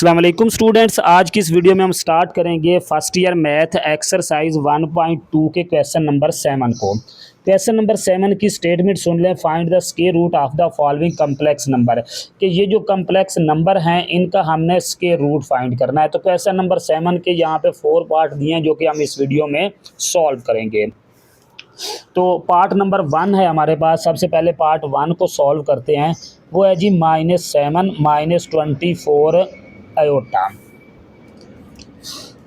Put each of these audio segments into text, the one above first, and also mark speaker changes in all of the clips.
Speaker 1: अस्सलाम वालेकुम स्टूडेंट्स, आज की इस वीडियो में हम स्टार्ट करेंगे फर्स्ट ईयर मैथ एक्सरसाइज 1.2 के क्वेश्चन नंबर 7 को। क्वेश्चन नंबर 7 की स्टेटमेंट सुन लें। Find the square root of the following complex number, कि ये जो कम्प्लेक्स नंबर हैं इनका हमने स्क्वायर रूट फाइंड करना है। तो क्वेश्चन नंबर 7 के यहाँ पे 4 पार्ट दिए हैं जो कि हम इस वीडियो में सॉल्व करेंगे। तो पार्ट नंबर 1 है हमारे पास। सबसे पहले पार्ट 1 को सॉल्व करते हैं। वो है जी -7 - 24 आयोटा।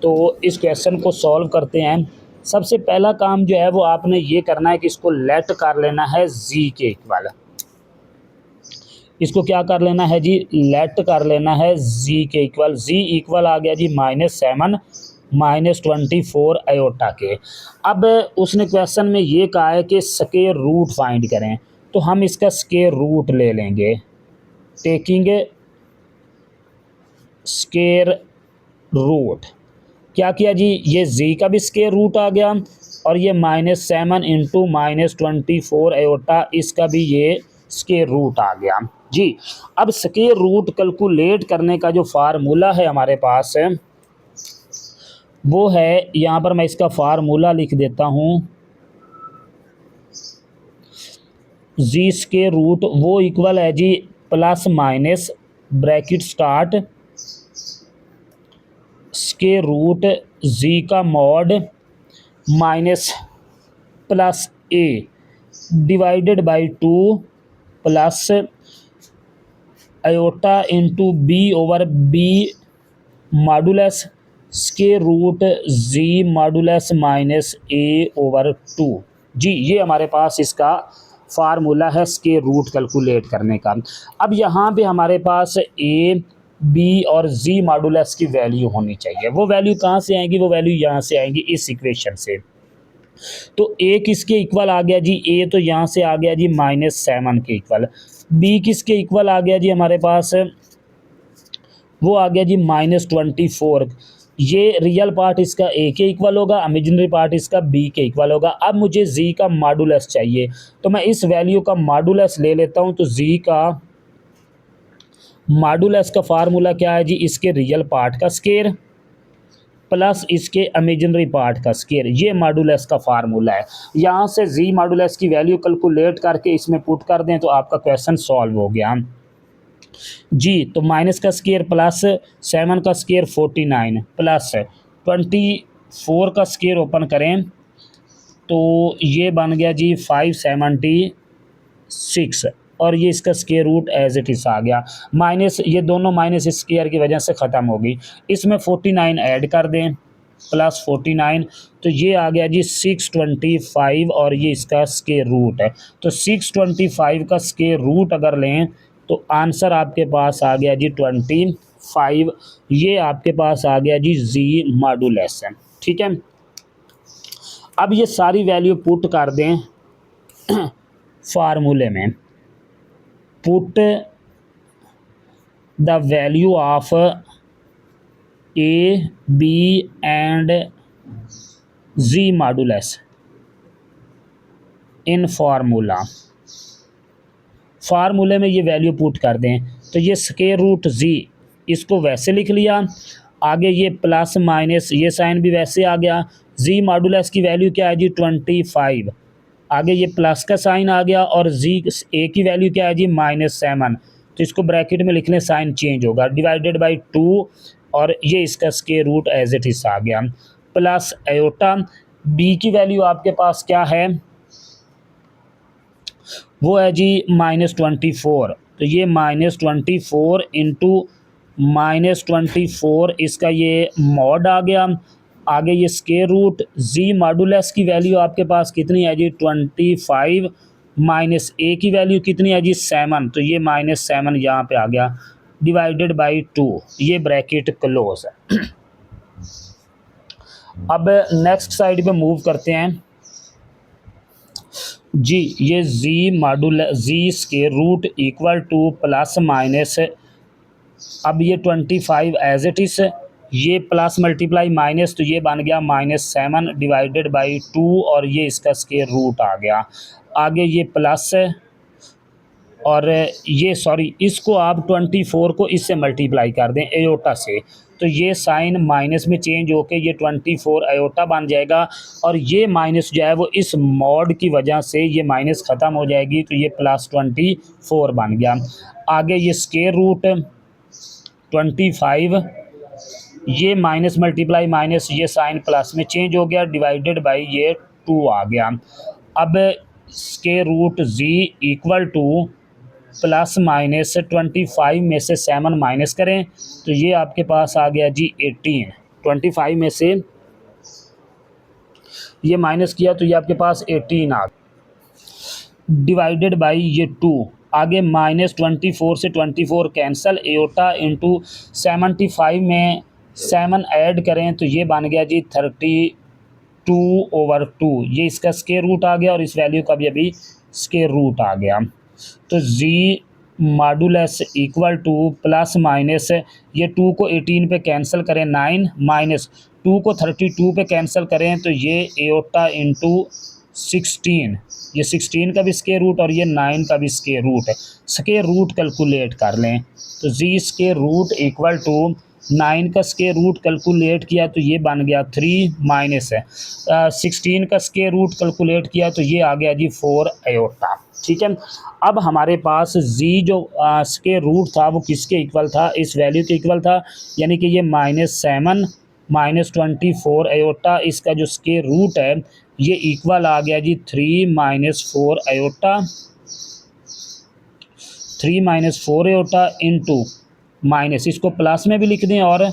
Speaker 1: तो इस क्वेश्चन को सॉल्व करते हैं। सबसे पहला काम जो है वो आपने ये करना है कि इसको लेट कर लेना है जी के इक्वल। इसको क्या कर लेना है जी, लेट कर लेना है जी के इक्वल। जी इक्वल आ गया जी -7 - 24 आयोटा के। अब उसने क्वेश्चन में ये कहा है कि स्क्वायर रूट फाइंड करें, तो हम इसका स्क्वायर रूट ले लेंगे। टेकिंग स्क्वायर रूट, क्या किया जी, ये जी का भी स्क्वायर रूट आ गया और ये -7 इंटू -24 आयोटा, इसका भी ये स्क्वायर रूट आ गया जी। अब स्क्वायर रूट कैलकुलेट करने का जो फार्मूला है हमारे पास है वो है, यहाँ पर मैं इसका फार्मूला लिख देता हूँ। जी स्क्वायर रूट वो इक्वल है Z plus minus bracket start square root Z का mod minus plus A divided by 2 plus iota into B over B modulus square root Z modulus minus A over 2 Z. ये हमारे पास इसका formula है square root calculate करने का। अब यहाँ पे हमारे पास ए बी और जी मॉडुलस की वैल्यू होनी चाहिए। वो वैल्यू कहाँ से आएंगी, वो वैल्यू यहाँ से आएंगी इस इक्वेशन से। तो ए किसके इक्वल आ गया जी, ए तो यहाँ से आ गया जी -7 के इक्वल। बी किसके इक्वल आ गया जी हमारे पास, वो आ गया जी -24। ये रियल पार्ट इसका ए के इक्वल होगा, इमेजिनरी पार्ट इसका बी के इक्वल होगा। अब मुझे जी का मॉडुलस चाहिए, तो मैं इस वैल्यू का मॉडुलस ले लेता हूँ। तो जी का मॉडुलस का फार्मूला क्या है जी, इसके रियल पार्ट का स्क्वायर प्लस इसके इमेजिनरी पार्ट का स्क्वायर। ये मॉडुलस का फार्मूला है। यहाँ से जी मॉडुलस की वैल्यू कैलकुलेट करके इसमें पुट कर दें तो आपका क्वेश्चन सॉल्व हो गया जी। तो माइनस का स्क्वायर प्लस 7 का स्क्वायर 49 प्लस 24 का स्क्वायर ओपन करें तो ये बन गया जी 576 और ये इसका square root as it is आ गया। माइनस ये दोनों माइनस स्क्वायर की वजह से ख़त्म होगी। इसमें 49 ऐड कर दें प्लस 49, तो ये आ गया जी 625 और ये इसका स्क्वायर रूट है। तो 625 का स्क्वायर रूट अगर लें तो आंसर आपके पास आ गया जी 25। ये आपके पास आ गया जी जी मॉडुलस है, ठीक है। अब ये सारी वैल्यू पुट कर दें फार्मूले में। Put the value of A B and Z modulus in formula. फार्मूले में ये वैल्यू पुट कर दें तो ये स्क्वायर रूट जी, इसको वैसे लिख लिया, आगे ये प्लस माइनस ये साइन भी वैसे आ गया। जी मॉडुलस की वैल्यू क्या है जी 25, आगे ये प्लस का साइन आ गया और जी ए की वैल्यू क्या है जी -7, तो इसको ब्रैकेट में लिखने साइन चेंज होगा डिवाइडेड बाई 2 और ये इसका square root as it is आ गया प्लस आयोटा। बी की वैल्यू आपके पास क्या है, वो है जी -24, तो ये -24 इंटू -24 इसका ये मॉड आ गया। आगे ये स्क्वायर रूट जी मॉडुलस की वैल्यू आपके पास कितनी है जी 25 माइनस ए की वैल्यू कितनी है जी 7, तो ये -7 यहाँ पे आ गया डिवाइडेड बाई 2, ये ब्रैकेट क्लोज है। अब नेक्स्ट साइड पे मूव करते हैं जी। ये Z modulus Z square root equal to plus minus, अब ये 25 एज इट इज़, ये प्लस मल्टीप्लाई माइनस, तो ये बन गया -7 डिवाइडेड बाई 2 और ये इसका स्क्वायर रूट आ गया। आगे ये प्लस और ये सॉरी इसको आप 24 को इससे मल्टीप्लाई कर दें एयोटा से, तो ये साइन माइनस में चेंज होके ये 24 एयोटा बन जाएगा और ये माइनस जो है वो इस मॉड की वजह से ये माइनस ख़त्म हो जाएगी, तो ये प्लस 24 बन गया। आगे ये स्क्वायर रूट 25, ये माइनस मल्टीप्लाई माइनस ये साइन प्लस में चेंज हो गया, डिवाइडेड बाई ये 2 आ गया। अब square root Z equal to plus minus 25 में से 7 माइनस करें तो ये आपके पास आ गया जी 18। 25 में से ये माइनस किया तो ये आपके पास 18 आ गया, डिवाइडेड बाई ये 2। आगे -24 से 24 कैंसल, एयोटा इंटू 75 में 7 ऐड करें तो ये बन गया जी 32/2। ये इसका स्क्वायर रूट आ गया और इस वैल्यू का भी अभी स्क्वायर रूट आ गया। तो Z modulus equal to plus minus ये 2 को 18 पे कैंसिल करें 9 माइनस 2 को 32 पे कैंसिल करें तो ये एयोटा इंटू 16, ये 16 का भी स्क्वायर रूट और ये 9 का भी स्क्वायर रूट है। स्क्वायर रूट कैलकुलेट कर लें तो जी स्क्वायर रूट इक्वल टू 9 का स्क्वायर रूट कैलकुलेट किया तो ये बन गया 3 माइनस 16 का स्क्वायर रूट कैलकुलेट किया तो ये आ गया जी 4 एयोटा। ठीक है, अब हमारे पास जी जो स्क्वायर रूट था वो किसके इक्वल था, इस वैल्यू के इक्वल था, यानी कि ये -7 -24 एयोटा, इसका जो स्क्वायर रूट है ये इक्वल आ गया जी 3 - 4 एयोटा, 3 - 4 एयोटा इंटू माइनस, इसको प्लस में भी लिख दें और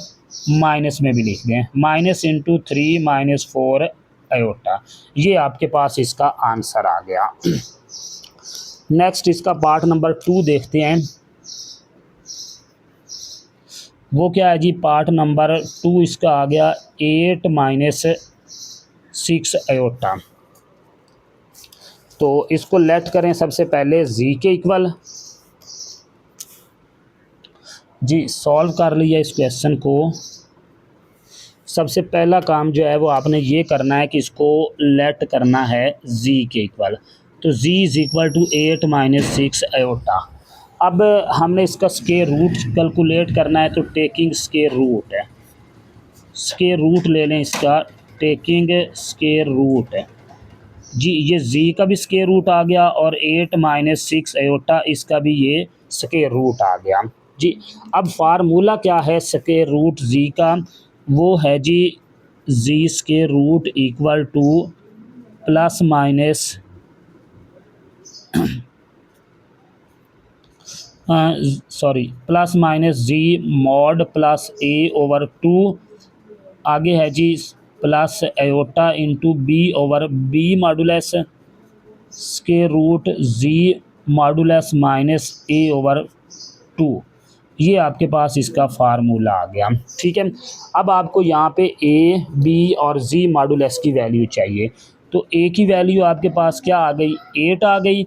Speaker 1: माइनस में भी लिख दें, माइनस इंटू 3 - 4 एयोटा। ये आपके पास इसका आंसर आ गया। नेक्स्ट इसका पार्ट नंबर 2 देखते हैं, वो क्या है जी, पार्ट नंबर 2 इसका आ गया 8 - 6 एयोटा। तो इसको लेट करें सबसे पहले जी के इक्वल। जी सॉल्व कर लिया इस क्वेश्चन को। सबसे पहला काम जो है वो आपने ये करना है कि इसको लेट करना है जी के इक्वल, तो जी इज़ इक्वल टू 8 - 6 एयोटा। अब हमने इसका स्क्वायर रूट कैलकुलेट करना है, तो टेकिंग स्क्वायर रूट है, स्क्वायर रूट ले लें इसका, टेकिंग स्क्वायर रूट है जी, ये जी का भी स्क्वायर रूट आ गया और 8 - 6 एयोटा इसका भी ये स्क्वायर रूट आ गया जी। अब फार्मूला क्या है स्क्वायर रूट जी का, वो है जी Z square root equal to plus minus plus minus Z mod plus a/2, आगे है Z plus iota into b/b modulus square root Z modulus minus a/2। ये आपके पास इसका फार्मूला आ गया। ठीक है, अब आपको यहाँ पे a, b और z मॉडुलस की वैल्यू चाहिए, तो a की वैल्यू आपके पास क्या आ गई, 8 आ गई,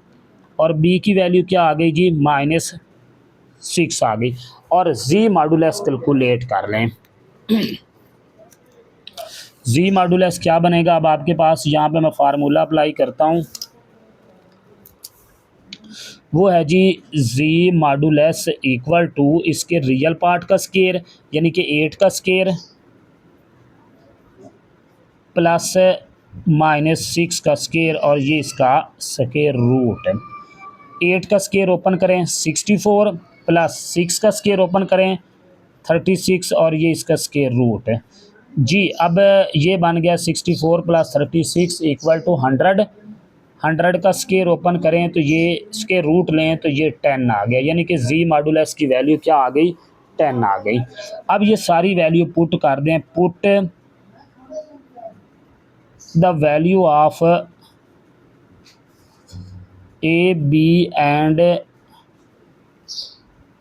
Speaker 1: और b की वैल्यू क्या आ गई जी, -6 आ गई, और z मॉडुलस कैलकुलेट कर लें। जी मॉडुलस क्या बनेगा, अब आपके पास यहाँ पे मैं फार्मूला अप्लाई करता हूँ, वो है जी जी मॉडुलस इक्वल टू इसके रियल पार्ट का स्क्वायर यानी कि 8 का स्क्वायर प्लस -6 का स्क्वायर और ये इसका स्क्वायर रूट। 8 का स्क्वायर ओपन करें 64 प्लस 6 का स्क्वायर ओपन करें 36 और ये इसका स्क्वायर रूट है जी। अब ये बन गया 64 प्लस 36 इक्वल टू 100। 100 का स्क्वायर ओपन करें तो ये स्क्वायर रूट लें तो ये 10 आ गया, यानी कि जी मॉडुलस की वैल्यू क्या आ गई, 10 आ गई। अब ये सारी वैल्यू पुट कर दें, put the value of A B and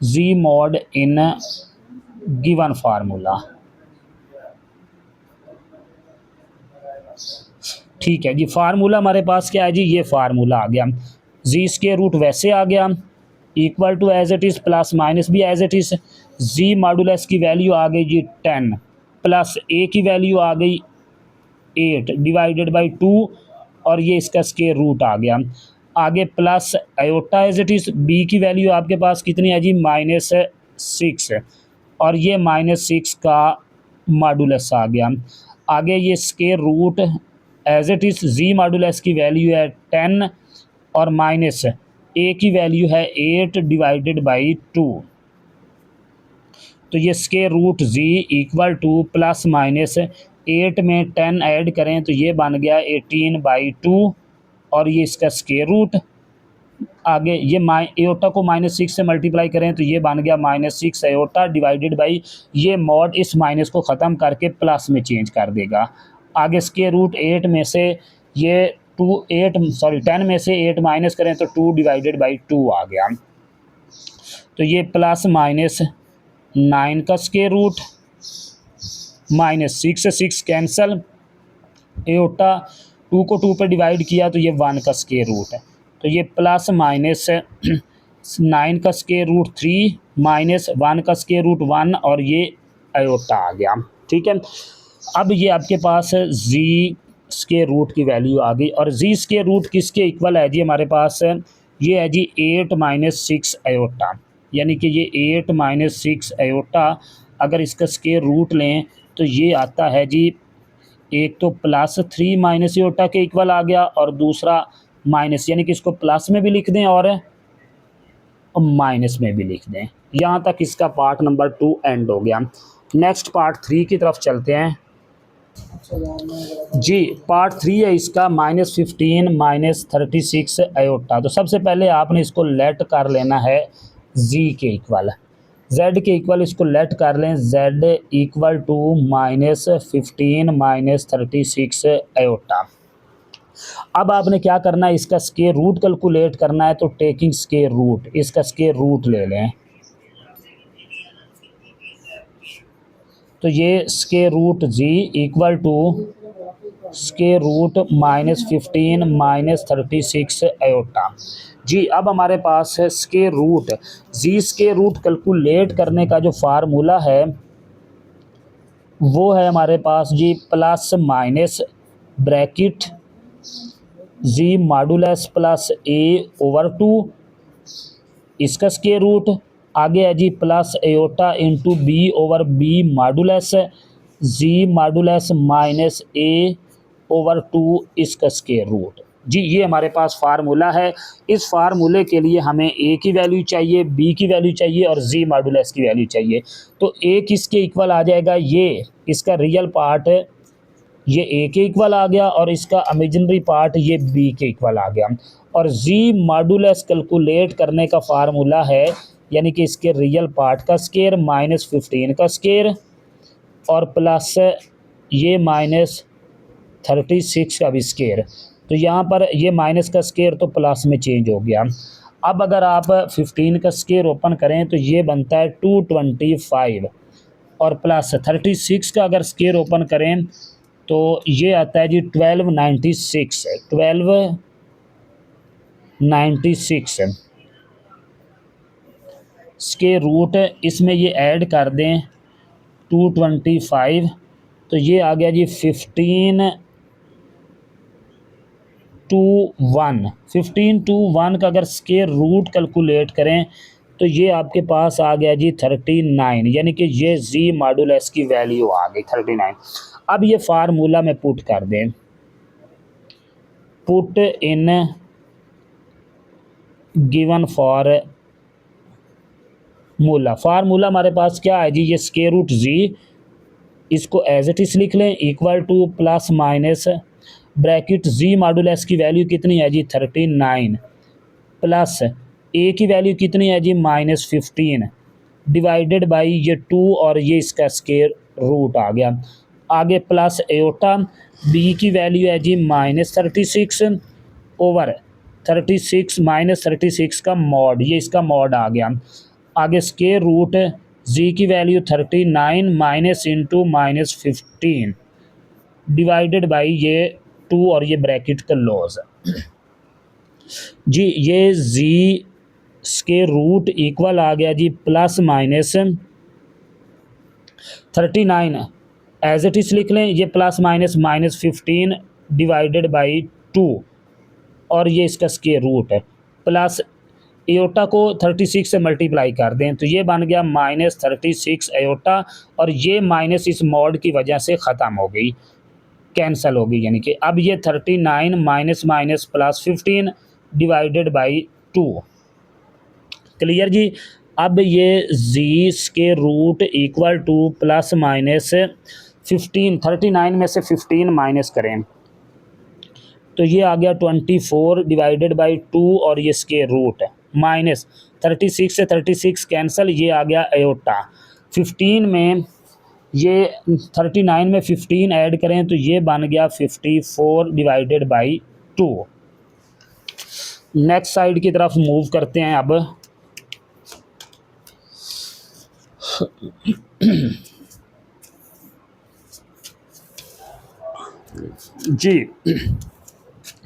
Speaker 1: Z mod in given formula. ठीक है जी, फार्मूला हमारे पास क्या है जी, ये फार्मूला आ गया, जी स्क्वायर रूट वैसे आ गया equal to as it is plus minus भी as it is, Z modulus की वैल्यू आ गई जी 10 प्लस ए की वैल्यू आ गई 8 डिवाइडेड बाई 2 और ये इसका स्क्वायर रूट आ गया। आगे plus iota as it is, B की वैल्यू आपके पास कितनी है जी -6, और ये -6 का मॉडुलस आ गया। आगे ये square root as it is, Z modulus की वैल्यू है 10 और माइनस ए की वैल्यू है 8 डिवाइडेड बाई 2। तो ये square root Z equal to plus minus 8 में 10 ऐड करें तो ये बन गया 18/2, और ये इसका स्क्वायर रूट। आगे ये एयोटा को -6 से मल्टीप्लाई करें तो ये बन गया -6 एयोटा डिवाइडेड बाई, ये मॉड इस माइनस को ख़त्म करके प्लस में चेंज कर देगा। आगे स्क्वायर रूट 8 में से ये 10 में से 8 माइनस करें तो 2 डिवाइडेड बाई 2 आ गया। तो ये प्लस माइनस 9 का स्क्वायर रूट -6 6 कैंसल, एयोटा 2 को 2 पे डिवाइड किया तो ये 1 का स्क्वायर रूट है। तो ये प्लस माइनस 9 का स्क्वायर रूट 3 माइनस 1 का स्क्वायर रूट 1, और ये आयोटा आ गया। ठीक है, अब ये आपके पास जी स्क्वायर रूट की वैल्यू आ गई, और जी स्क्वायर रूट किसके इक्वल है जी हमारे पास, ये है जी 8 - 6 आयोटा, यानी कि ये 8 - 6 आयोटा। अगर इसका स्क्वायर रूट लें तो ये आता है जी, एक तो +3 माइनस आयोटा के इक्वल आ गया, और दूसरा माइनस, यानी कि इसको प्लस में भी लिख दें और माइनस में भी लिख दें। यहाँ तक इसका पार्ट नंबर 2 एंड हो गया। नेक्स्ट पार्ट 3 की तरफ चलते हैं जी। पार्ट 3 है इसका -15 - 36 आयोटा। तो सबसे पहले आपने इसको लेट कर लेना है जी के इक्वल, z के इक्वल इसको लेट कर लें, z इक्वल टू -15 - 36 आयोटा। अब आपने क्या करना है, इसका स्क्वायर रूट कैलकुलेट करना है, तो टेकिंग स्क्वायर रूट, इसका स्क्वायर रूट ले लें। तो ये square root Z equal to square root -15 - 36 iota. जी अब हमारे पास है square root, Z square root calculate करने का जो फार्मूला है वो है हमारे पास Z plus minus bracket Z modulus plus a/2, इसका स्क्वायर रूट। आगे है Z plus iota into b/b modulus Z modulus minus a/2, इसका स्क्वायर रूट। जी ये हमारे पास फार्मूला है। इस फार्मूले के लिए हमें a की वैल्यू चाहिए, b की वैल्यू चाहिए और जी मॉडुलस की वैल्यू चाहिए। तो a किसके इक्वल आ जाएगा, ये इसका रियल पार्ट ये ए के इक्वल आ गया, और इसका इमेजिनरी पार्ट ये बी के इक्वल आ गया। और जी मॉडुलस कैलकुलेट करने का फार्मूला है, यानी कि इसके रियल पार्ट का स्क्वायर -15 का स्क्वायर और प्लस ये -36 का भी स्क्वायर। तो यहाँ पर ये माइनस का स्क्वायर तो प्लस में चेंज हो गया। अब अगर आप 15 का स्क्वायर ओपन करें तो ये बनता है 225, और प्लस 36 का अगर स्क्वायर ओपन करें तो ये आता है जी 1296 स्क्वायर रूट, इसमें ये ऐड कर दें 225, तो ये आ गया जी 15/1 का अगर स्क्वायर रूट कैलकुलेट करें तो ये आपके पास आ गया जी 39, यानी कि ये जी मॉडुलस की वैल्यू आ गई 39। अब ये फार्मूला में पुट कर दें, put in given formula. Formula हमारे पास क्या है जी, ये स्क्वायर रूट जी, इसको एज इट इज लिख लें, equal to plus minus bracket Z modulus की वैल्यू कितनी है जी 39, प्लस ए की वैल्यू कितनी है जी -15 डिवाइडेड बाई ये 2, और ये इसका स्क्वायर रूट आ गया। आगे प्लस एयोटा, बी की वैल्यू है जी -36 ओवर 36 -36 का मॉड, ये इसका मॉड आ गया। आगे स्क्वायर रूट जी की value 39 minus into -15 divided by ये 2 और ये ब्रैकेट का लॉज। जी ये जी स्क्वायर रूट इक्वल आ गया Z plus minus 39 as it is लिख लें, ये प्लस माइनस -15 डिवाइडेड बाई 2, और ये इसका स्क्वायर रूट है, प्लस एयोटा को 36 से मल्टीप्लाई कर दें तो ये बन गया -36 एयोटा, और ये माइनस इस मॉड की वजह से ख़त्म हो गई, कैंसिल हो गई, यानी कि अब ये 39 minus minus plus 15 divided by 2। Clear जी। अब ये Z square root equal to plus minus 15, 39 में से 15 माइनस करें तो ये आ गया 24 डिवाइडेड बाई 2, और ये स्क्वायर रूट है माइनस 36 से 36 कैंसिल, ये आ गया एयोटा। 15 में ये 39 में 15 ऐड करें तो ये बन गया 54 डिवाइडेड बाई 2। नेक्स्ट साइड की तरफ मूव करते हैं अब। Z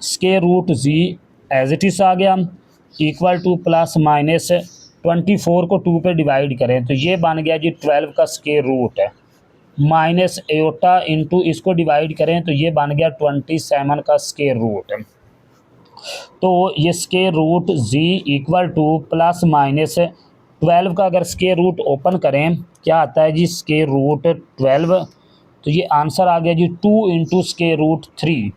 Speaker 1: square root Z as it is आ गया, इक्वल टू प्लस माइनस 24 को 2 पे डिवाइड करें तो ये बन गया जी 12 का स्क्वायर रूट है, माइनस एयोटा इंटू इसको डिवाइड करें तो ये बन गया 27 का स्क्वायर रूट। तो ये square root Z equal to plus minus 12 का अगर स्क्वायर रूट ओपन करें क्या आता है जी, स्क्वायर रूट 12, तो ये आंसर आ गया जी 2 into square root 3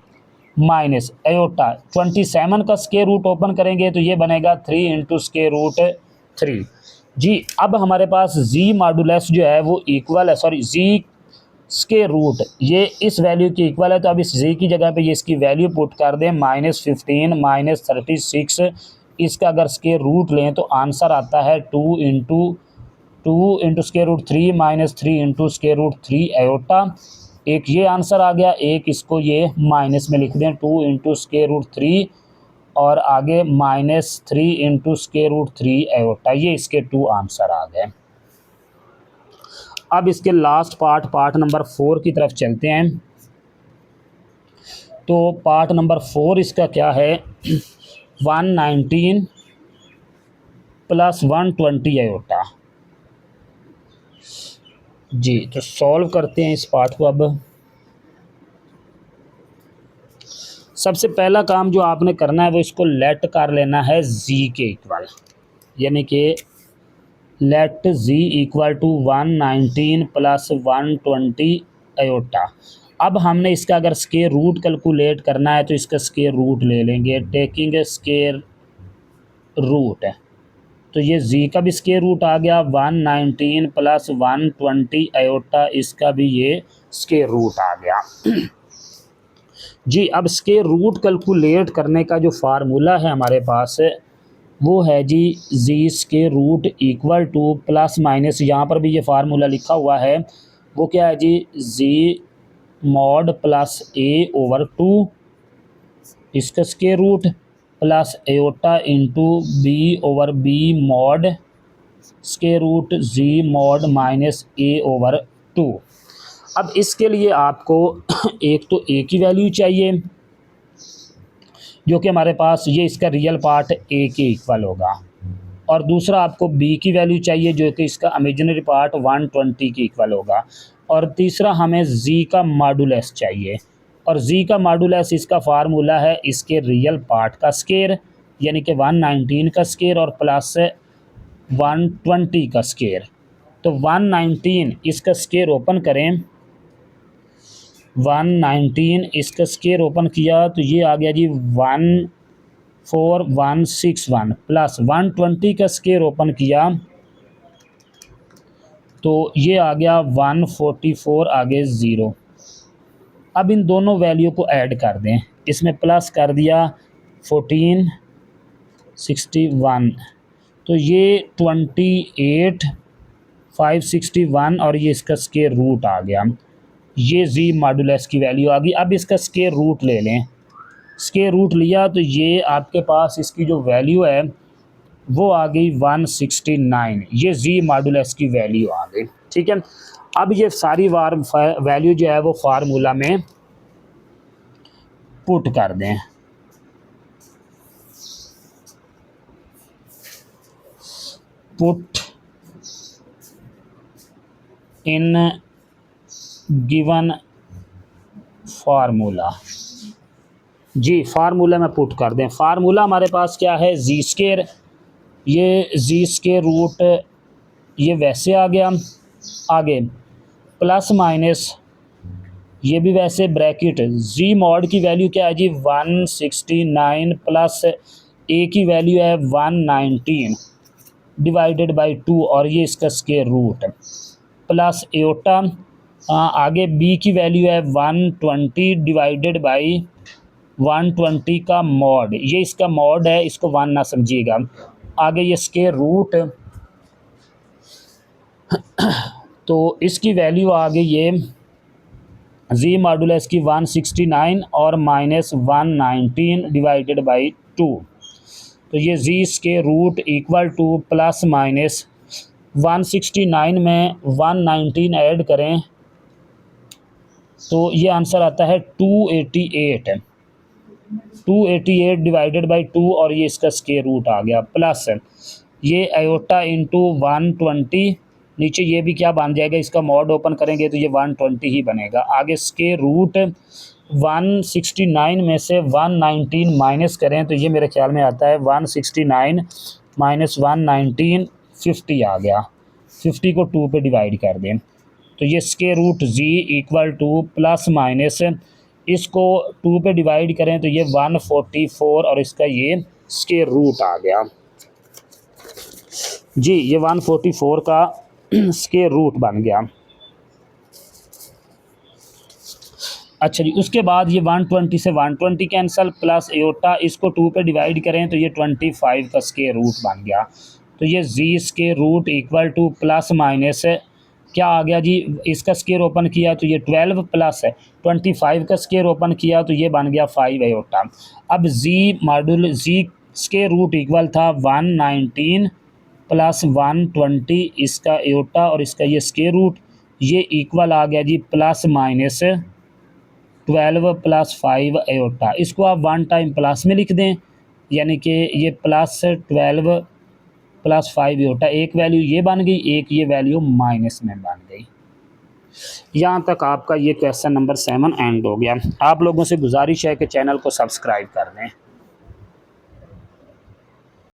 Speaker 1: minus iota 27 का स्क्वायर रूट ओपन करेंगे तो ये बनेगा 3 इंटू स्क्वायर रूट 3। जी अब हमारे पास जी मॉडुलस जो है वो इक्वल है, सॉरी जी स्क्वायर रूट ये इस वैल्यू की इक्वल है, तो अब इस जी की जगह पे ये इसकी वैल्यू पुट कर दें -15 -36, इसका अगर स्क्वायर रूट लें तो आंसर आता है 2 into square root 3 minus 3 into square root 3 iota. एक ये आंसर आ गया, एक इसको ये माइनस में लिख दें 2 इंटू स्क्वायर रूट 3 और आगे -3 इंटू स्क्वायर रूट 3 एयोटा, ये इसके 2 आंसर आ गए। अब इसके लास्ट पार्ट नंबर 4 की तरफ चलते हैं। तो पार्ट नंबर 4 इसका क्या है, 119 प्लस 120 एयोटा। जी तो सॉल्व करते हैं इस पार्ट को। अब सबसे पहला काम जो आपने करना है वो इसको लेट कर लेना है जी के इक्वल, यानी कि let Z equal to 119 plus 120 iota. अब हमने इसका अगर स्क्वायर रूट कैलकुलेट करना है तो इसका स्क्वायर रूट ले लेंगे, टेकिंग ए स्क्वायर रूट है, तो ये जी का भी स्क्वायर रूट आ गया 119 प्लस 120 एयोटा, इसका भी ये स्क्वायर रूट आ गया। जी अब स्क्वायर रूट कैलकुलेट करने का जो फार्मूला है हमारे पास वो है जी Z square root equal to plus minus, यहाँ पर भी ये फार्मूला लिखा हुआ है, वो क्या है जी, Z mod plus A over 2 इसका square root plus iota into B over B mod square root Z mod minus A over 2। अब इसके लिए आपको एक तो ए की वैल्यू चाहिए जो कि हमारे पास ये इसका रियल पार्ट ए के इक्वल होगा, और दूसरा आपको बी की वैल्यू चाहिए जो कि इसका इमेजिनरी पार्ट 120 के इक्वल होगा, और तीसरा हमें जी का मॉडुलस चाहिए, और जी का मॉडुलस इसका फार्मूला है इसके रियल पार्ट का स्क्वायर यानी कि 119 का स्क्वायर और प्लस 120 का स्क्वायर। तो 119 इसका स्क्वायर ओपन करें, 119 इसका स्क्वायर ओपन किया तो ये आ गया जी 14161 प्लस 120 का स्क्वायर ओपन किया तो ये आ गया 144 आगे 0। अब इन दोनों वैल्यू को ऐड कर दें, इसमें प्लस कर दिया 1461 तो ये 28561 और ये इसका स्क्वायर रूट आ गया, ये जी मॉडुलस की वैल्यू आ गई। अब इसका स्क्वायर रूट ले लें, स्क्वायर रूट लिया तो ये आपके पास इसकी जो वैल्यू है वो आ गई 169, ये जी मॉडुलस की वैल्यू आ गई। ठीक है, अब ये सारी वैल्यू जो है वो फार्मूला में पुट कर दें। पुट इन गिवन फार्मूला, जी फार्मूला में पुट कर दें। फार्मूला हमारे पास क्या है, जी स्केयर, ये जी स्केयर रूट ये वैसे आ गया, आगे प्लस माइनस ये भी वैसे ब्रैकेट, जी मॉड की वैल्यू क्या है जी 169 प्लस ए की वैल्यू है 119 डिवाइडेड बाई 2 और ये इसका स्केयर रूट प्लस एओटा, आगे बी की वैल्यू है 120 डिवाइडेड बाई 120 का मॉड, ये इसका मॉड है, इसको 1 ना समझिएगा। आगे ये स्केयर रूट, तो इसकी वैल्यू आ गई ये जी मॉडुलस की 169 और माइनस 119 डिवाइडेड बाई 2, तो ये Z square root equal to plus minus 169 में 119 ऐड करें तो ये आंसर आता है 288, 288 डिवाइडेड बाई 2 और ये इसका स्केयर रूट आ गया, प्लस ये आयोटा इंटू 120, नीचे ये भी क्या बन जाएगा, इसका मॉड ओपन करेंगे तो ये 120 ही बनेगा। आगे स्केयर रूट 169 में से 119 माइनस करें तो ये मेरे ख्याल में आता है 169 माइनस 119 50 आ गया, 50 को 2 पे डिवाइड कर दें तो ये square root Z equal to plus minus इसको 2 पे डिवाइड करें तो ये 144 और इसका ये स्केयर रूट आ गया जी, ये 144 का स्केयर रूट बन गया। अच्छा जी, उसके बाद ये 120 से 120 कैंसिल, प्लस एओटा इसको 2 पे डिवाइड करें तो ये 25 का स्केयर रूट बन गया, तो ये Z square root equal to plus minus क्या आ गया जी, इसका स्केयर ओपन किया तो ये 12 प्लस 25 का स्केयर ओपन किया तो ये बन गया 5 एओटा। अब जी मॉड्यूल जी स्केयर रूट इक्वल था 119 प्लस 120 इसका एओटा और इसका ये स्केयर रूट, ये इक्वल आ गया Z plus minus 12 plus 5 aorta, इसको आप 1 टाइम प्लस में लिख दें, यानी कि ये प्लस 12 प्लस 5 एओटा, एक वैल्यू ये बन गई, एक ये वैल्यू माइनस में बन गई। यहाँ तक आपका ये क्वेश्चन नंबर 7 एंड हो गया। आप लोगों से गुजारिश है कि चैनल को सब्सक्राइब कर दें।